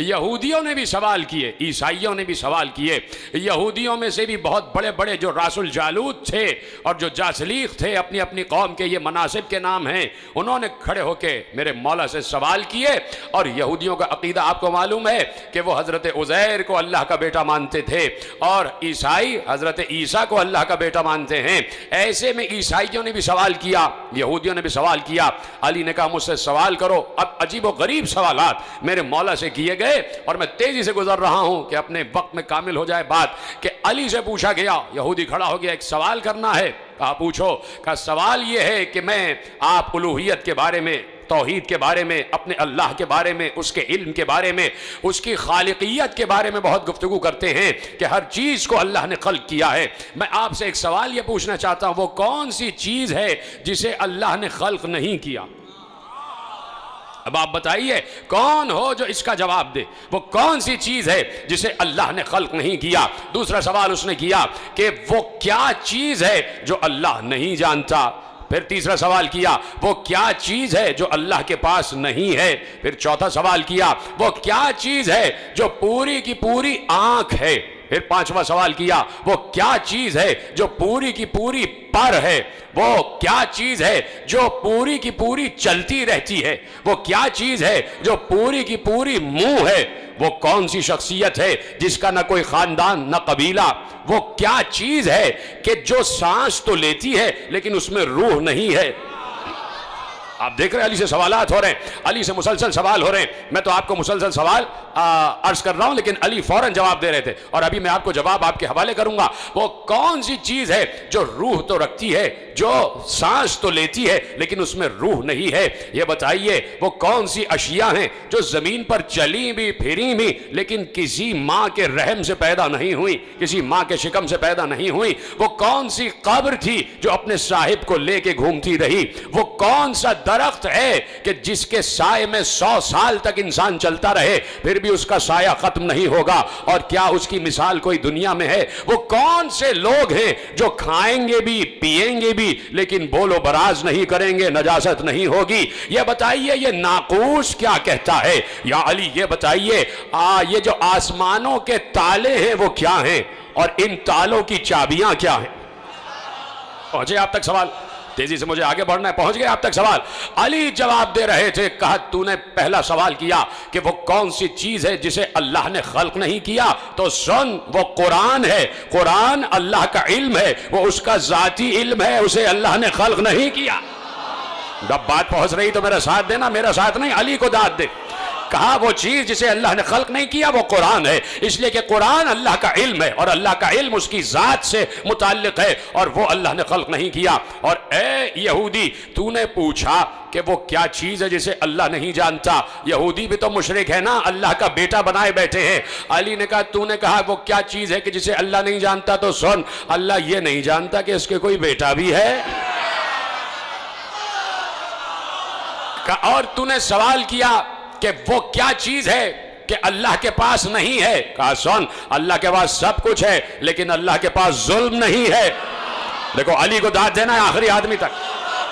यहूदियों ने भी सवाल किए, ईसाइयों ने भी सवाल किए। यहूदियों में से भी बहुत बड़े बड़े जो रासुल जालूत थे और जो जासलीक थे, अपनी अपनी कौम के ये मनासिब के नाम हैं, उन्होंने खड़े होके मेरे मौला से सवाल किए। और यहूदियों का अकीदा आपको मालूम है कि वो हज़रत उज़ैर को अल्लाह का बेटा मानते थे और ईसाई हज़रत ईसा को अल्लाह का बेटा मानते हैं। ऐसे में ईसाइयों ने भी सवाल किया, यहूदियों ने भी सवाल किया। अली ने कहा मुझसे सवाल करो। अब अजीब व गरीब सवालात मेरे मौला से किए गए और मैं तेजी से गुजर रहा हूं कि अपने वक्त में कामिल हो जाए बात कि अली से पूछा गया, यहूदी खड़ा हो गया, एक सवाल करना है। कहा पूछो। कहा सवाल यह है कि मैं आप उलूहियत के बारे में, तौहीद के बारे में, अपने अल्लाह के बारे में, उसके इल्म के बारे में, उसकी खालिकियत के बारे में बहुत गुफ्तगू करते हैं कि हर चीज़ को अल्लाह ने खल्क किया है। मैं आपसे एक सवाल ये पूछना चाहता हूँ, वो कौन सी चीज़ है जिसे अल्लाह ने खल्क नहीं किया? अब आप बताइए कौन हो जो इसका जवाब दे। वो कौन सी चीज़ है जिसे अल्लाह ने खल्क नहीं किया? दूसरा सवाल उसने किया कि वो क्या चीज़ है जो अल्लाह नहीं जानता। फिर तीसरा सवाल किया वो क्या चीज़ है जो अल्लाह के पास नहीं है। फिर चौथा सवाल किया वो क्या चीज़ है जो पूरी की पूरी आंख है। फिर पांचवा सवाल किया वो क्या चीज़ है जो पूरी की पूरी पर है। वो क्या चीज़ है जो पूरी की पूरी चलती रहती है। वो क्या चीज़ है जो पूरी की पूरी मुंह है। वो कौन सी शख्सियत है जिसका ना कोई खानदान ना कबीला। वो क्या चीज़ है कि जो सांस तो लेती है लेकिन उसमें रूह नहीं है। आप देख रहे हैं अली से सवालात हो रहे हैं, अली से मुसलसल सवाल हो रहे हैं। मैं तो आपको मुसलसल सवाल अर्ज कर रहा हूं लेकिन अली फौरन जवाब दे रहे थे और अभी मैं आपको जवाब आपके हवाले करूंगा। वो कौन सी चीज है जो रूह तो रखती है, जो सांस तो लेती है लेकिन उसमें रूह नहीं है। ये बताइए वो कौन सी अशिया हैं जो जमीन पर चली भी फिरी भी लेकिन किसी माँ के रहम से पैदा नहीं हुई, किसी माँ के शिकम से पैदा नहीं हुई। वो कौन सी कब्र थी जो अपने साहिब को लेके घूमती रही। वो कौन सा दरख्त है कि जिसके साए में 100 साल तक इंसान चलता रहे फिर भी उसका साया खत्म नहीं होगा। और क्या उसकी मिसाल कोई दुनिया में है? वो कौन से लोग हैं जो खाएंगे भी पिएंगे भी लेकिन बोलो बराज नहीं करेंगे, नजासत नहीं होगी। ये बताइए ये नाकूस क्या कहता है? या अली ये बताइए ये जो आसमानों के ताले हैं वो क्या हैं और इन तालों की चाबियां क्या हैं? पहुंचे आप तक सवाल? तेजी से मुझे आगे बढ़ना है, पहुंच गए आप तक सवाल? अली जवाब दे रहे थे। कहा तूने पहला सवाल किया कि वो कौन सी चीज है जिसे अल्लाह ने खल्क नहीं किया, तो सुन वो कुरान है। कुरान अल्लाह का इल्म है, वो उसका जाती इल्म है, उसे अल्लाह ने खल्क नहीं किया। जब बात पहुंच रही तो मेरा साथ देना, मेरा साथ नहीं, अली को दाद दे। कहा वो चीज जिसे अल्लाह ने खल्क नहीं किया वो कुरान है, इसलिए कि कुरान अल्लाह का इल्म है और अल्लाह का इल्म उसकी जात से मुताल्लिक है और वो अल्लाह ने खल्क नहीं किया। और ए यहूदी तूने पूछा कि वो क्या चीज है जिसे अल्लाह नहीं जानता। यहूदी भी तो मुशरिक है ना, अल्लाह का बेटा बनाए बैठे हैं। अली ने कहा तूने कहा वो क्या चीज है कि जिसे अल्लाह नहीं जानता, तो सुन अल्लाह ये नहीं जानता कि इसके कोई बेटा भी है। और तूने सवाल किया कि वो क्या चीज है कि अल्लाह के पास नहीं है। कहा सुन अल्लाह के पास सब कुछ है लेकिन अल्लाह के पास जुल्म नहीं है। देखो अली को दाद देना है आखिरी आदमी तक।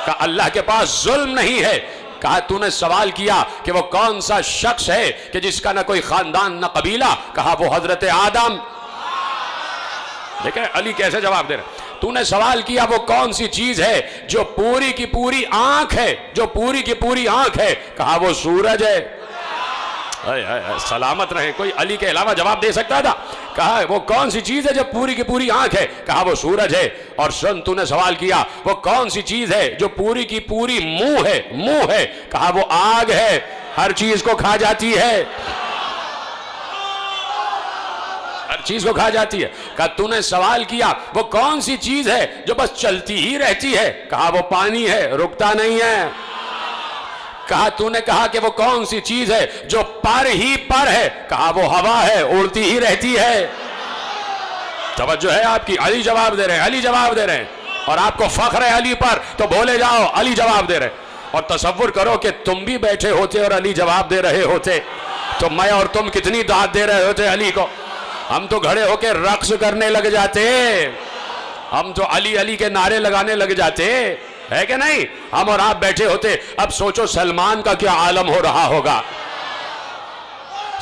कहा अल्लाह के पास जुल्म नहीं है। कहा तूने सवाल किया कि वो कौन सा शख्स है कि जिसका ना कोई खानदान ना कबीला। कहा वो हजरत आदम। देखें अली कैसे जवाब दे रहे। तूने सवाल किया वो कौन सी चीज है जो पूरी की पूरी आंख है, जो पूरी की पूरी आंख है। कहा वो सूरज है। सलामत रहे, कोई अली के अलावा जवाब दे सकता था? कहा वो कौन सी चीज है जो पूरी की पूरी आंख है। कहा वो सूरज है। और सुन तूने सवाल किया वो कौन सी चीज है जो पूरी की पूरी मुंह है, मुंह है। कहा वो आग है, हर चीज को खा जाती है, हर चीज को खा जाती है। कहा तूने सवाल किया वो कौन सी चीज है जो बस चलती ही रहती है। कहा वो पानी है, रुकता नहीं है। कहा तूने कहा कि वो कौन सी चीज है जो पर ही पर है। कहा वो हवा है, उड़ती ही रहती है। तवज्जो है आपकी? अली जवाब दे रहे हैं, अली जवाब दे रहे हैं। और आपको फख्र है अली पर तो बोले जाओ अली जवाब दे रहे हैं। और तसव्वुर करो कि तुम भी बैठे होते और अली जवाब दे रहे होते तो मैं और तुम कितनी दाद दे रहे होते अली को। हम तो खड़े होके रक्स करने लग जाते, हम तो अली अली के नारे लगाने लग जाते, है कि नहीं? हम और आप बैठे होते। अब सोचो सलमान का क्या आलम हो रहा होगा।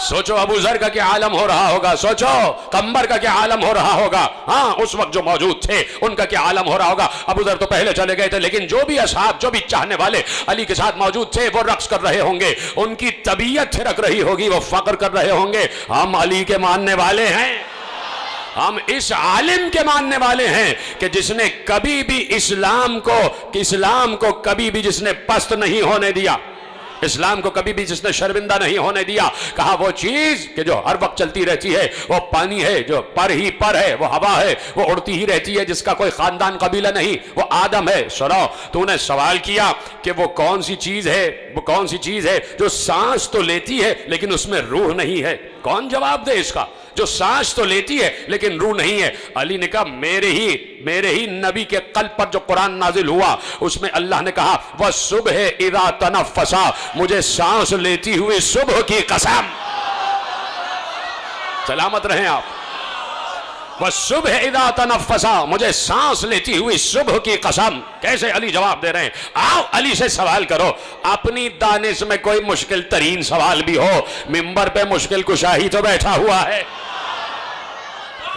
सोचो अबू जर का क्या आलम हो रहा होगा, सोचो कंबर का क्या आलम हो रहा होगा। हाँ, उस वक्त जो मौजूद थे उनका क्या आलम हो रहा होगा। अबू जर तो पहले चले गए थे, लेकिन जो भी असहाब, जो भी चाहने वाले अली के साथ मौजूद थे, वो रक्स कर रहे होंगे, उनकी तबीयत थिरक रही होगी, वो फक्र कर रहे होंगे, हम अली के मानने वाले हैं, हम इस आलिम के मानने वाले हैं कि जिसने कभी भी इस्लाम को कभी भी जिसने पस्त नहीं होने दिया, इस्लाम को कभी भी जिसने शर्मिंदा नहीं होने दिया। कहा वो चीज कि जो हर वक्त चलती रहती है, वो पानी है जो पर ही पर है, वो हवा है, वो उड़ती ही रहती है, जिसका कोई खानदान कबीला नहीं, वो आदम है। सुनो, तूने सवाल किया कि वो कौन सी चीज है, वो कौन सी चीज है जो सांस तो लेती है लेकिन उसमें रूह नहीं है। कौन जवाब दे इसका? जो सांस तो लेती है लेकिन रूह नहीं है। अली ने कहा मेरे ही नबी के कल्ब पर जो कुरान नाजिल हुआ उसमें अल्लाह ने कहा वह सुबह इदा तनफ़्फ़सा, मुझे सांस लेती हुई सुबह की कसम। सलामत रहें आप। वह सुबह इदा तनफ़्फ़सा, मुझे सांस लेती हुई सुबह की कसम। कैसे अली जवाब दे रहे हैं? आओ अली से सवाल करो। अपनी दानिश में कोई मुश्किल तरीन सवाल भी हो, मिंबर पे मुश्किल कुशा ही तो बैठा हुआ है,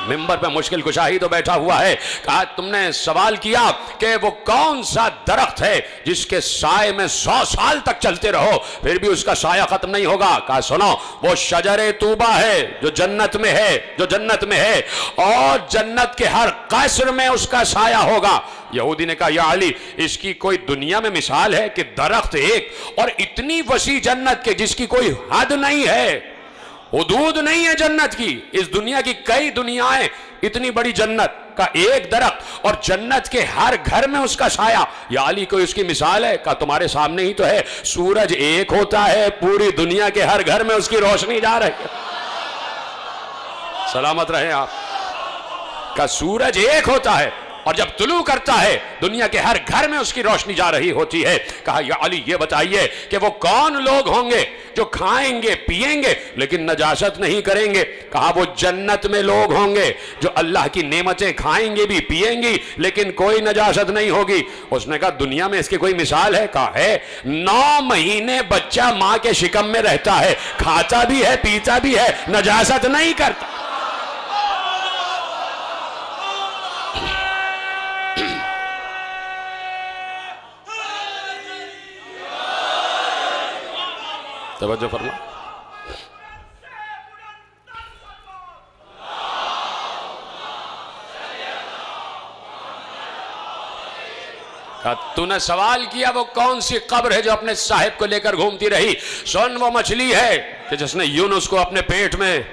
मिंबर पे मुश्किल कुशा ही तो बैठा हुआ है। कहा तुमने सवाल किया कि वो कौन सा दरख्त है जिसके साए में 100 साल तक चलते रहो फिर भी उसका साया खत्म नहीं होगा। कहा सुनो, वो शजरे तूबा है जो जन्नत में है, जो जन्नत में है, और जन्नत के हर कसर में उसका साया होगा। यहूदी ने कहा या अली, इसकी कोई दुनिया में मिसाल है कि दरख्त एक और इतनी वसी जन्नत के जिसकी कोई हद नहीं है, हुदूद नहीं है जन्नत की। इस दुनिया की कई दुनियाएं, इतनी बड़ी जन्नत का एक दरख्त और जन्नत के हर घर में उसका साया। या अली कोई उसकी मिसाल है? का तुम्हारे सामने ही तो है, सूरज एक होता है, पूरी दुनिया के हर घर में उसकी रोशनी जा रही है। सलामत रहे आप। का सूरज एक होता है और जब तुलू करता है दुनिया के हर घर में उसकी रोशनी जा रही होती है। कहा या अली ये बताइए कि वो कौन लोग होंगे जो खाएंगे पिएंगे लेकिन नजासत नहीं करेंगे। कहा वो जन्नत में लोग होंगे जो अल्लाह की नेमतें खाएंगे भी पिएंगी लेकिन कोई नजासत नहीं होगी। उसने कहा दुनिया में इसकी कोई मिसाल है? कहा है, 9 महीने बच्चा मां के शिकम में रहता है, खाता भी है पीता भी है, नजासत नहीं करता। तवज्जो फरमा। तूने सवाल किया वो कौन सी कब्र है जो अपने साहिब को लेकर घूमती रही। सुन, वो मछली है कि जिसने यूनुस को अपने पेट में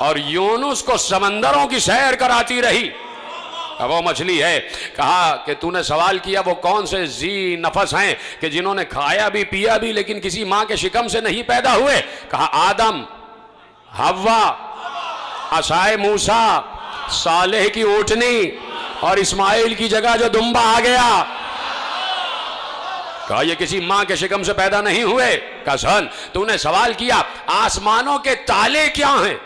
और यूनुस को समंदरों की सैर कराती रही, अब वो मछली है। कहा कि तूने सवाल किया वो कौन से जी नफस हैं कि जिन्होंने खाया भी पिया भी लेकिन किसी मां के शिकम से नहीं पैदा हुए। कहा आदम, हव्वा, असाए मूसा, सालेह की ऊँटनी और इस्माइल की जगह जो दुम्बा आ गया। कहा ये किसी मां के शिकम से पैदा नहीं हुए। कहा सुन, तूने सवाल किया आसमानों के ताले क्या हैं,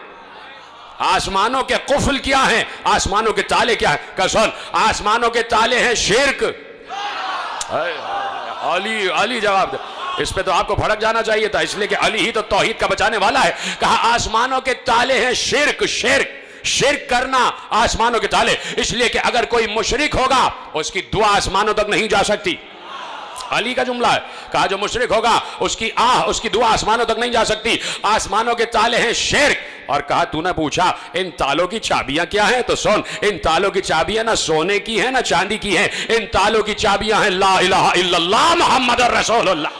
आसमानों के कुफल क्या हैं, आसमानों के ताले क्या हैं। कहा सुन, आसमानों के ताले हैं शिर्क। अली जवाब दे। इस पे तो आपको भड़क जाना चाहिए था, इसलिए कि अली ही तो तौहीद का बचाने वाला है। कहा आसमानों के ताले हैं शिर्क, शिर्क करना आसमानों के ताले। इसलिए कि अगर कोई मुशरिक होगा उसकी दुआ आसमानों तक नहीं जा सकती। अली का जुमला है। कहा जो मुशरिक होगा उसकी दुआ आसमानों तक नहीं जा सकती। आसमानों के ताले हैं शिर्क। और कहा तूने पूछा इन तालों की चाबियां क्या हैं, तो सुन, इन तालों की चाबियां ना सोने की हैं ना चांदी की हैं, इन तालों की चाबियां हैं ला इलाहा इल्लल्लाह मुहम्मदुर रसूलुल्लाह।